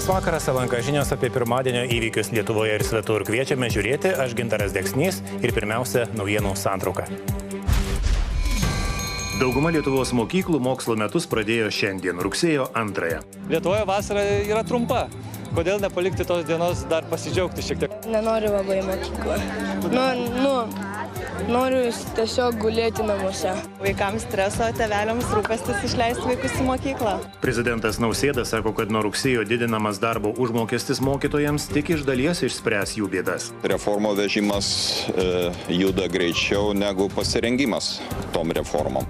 Labas vakaras, LNK žinios apie pirmadienio įvykius Lietuvoje ir svetur. Kviečiame žiūrėti, aš Gintaras Deksnys ir pirmiausia naujienų santrauka. Dauguma Lietuvos mokyklų mokslo metus pradėjo šiandien, rugsėjo 2. Lietuvoje vasara yra trumpa. Kodėl nepalikti tos dienos dar pasidžiaugti šiek tiek? Nenoriu labai mokyklą. Noriu tiesiog gulėti namuose. Vaikams streso, tėveliams rūpestis išleisti vaikus į mokyklą. Prezidentas Nausėda sako, kad nuo rugsėjo didinamas darbo užmokestis mokytojams tik iš dalies išspręs jų bėdas. Reformų vežimas juda greičiau negu pasirengimas tom reformom.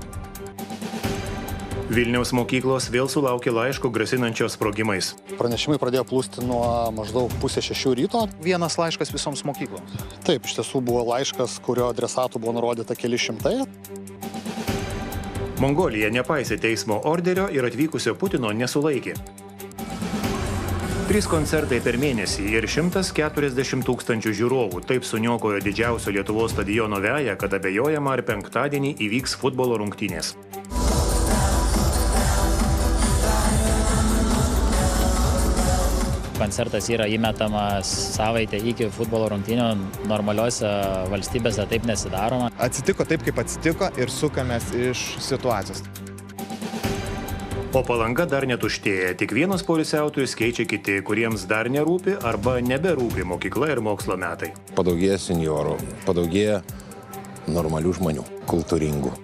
Vilniaus mokyklos vėl sulaukė laiško grasinančios sprogimais. Pranešimai pradėjo plūsti nuo maždaug 5:30 ryto. Vienas laiškas visoms mokykloms. Taip, iš tiesų buvo laiškas, kurio adresatų buvo nurodyta keli šimtai. Mongolija nepaisė teismo orderio ir atvykusio Putino nesulaikė. 3 koncertai per mėnesį ir 140 000 žiūrovų. Taip suniokojo didžiausio Lietuvos stadiono veją, kad abejojama, ar penktadienį įvyks futbolo rungtynės. Koncertas yra įmetamas savaitę iki futbolo rungtynių, normaliuose valstybėse taip nesidaroma. Atsitiko taip, kaip atsitiko ir sukamės iš situacijos. O Palanga dar netuštėja, tik vienus poilsiautojus keičia kiti, kuriems dar nerūpi arba neberūpi mokykla ir mokslo metai. Padaugėja senjorų, padaugėja normalių žmonių, kultūringų.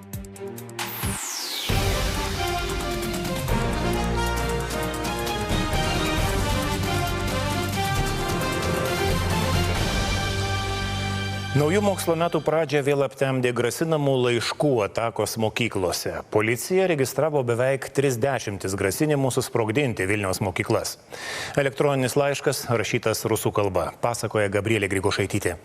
Naujų mokslo metų pradžią vėl aptemdė grasinamų laiškų atakos mokyklose. Policija registravo beveik 30 grasinimų susprogdinti Vilniaus mokyklas. Elektroninis laiškas rašytas rusų kalba, pasakoja Gabrielė Grigošaitytė.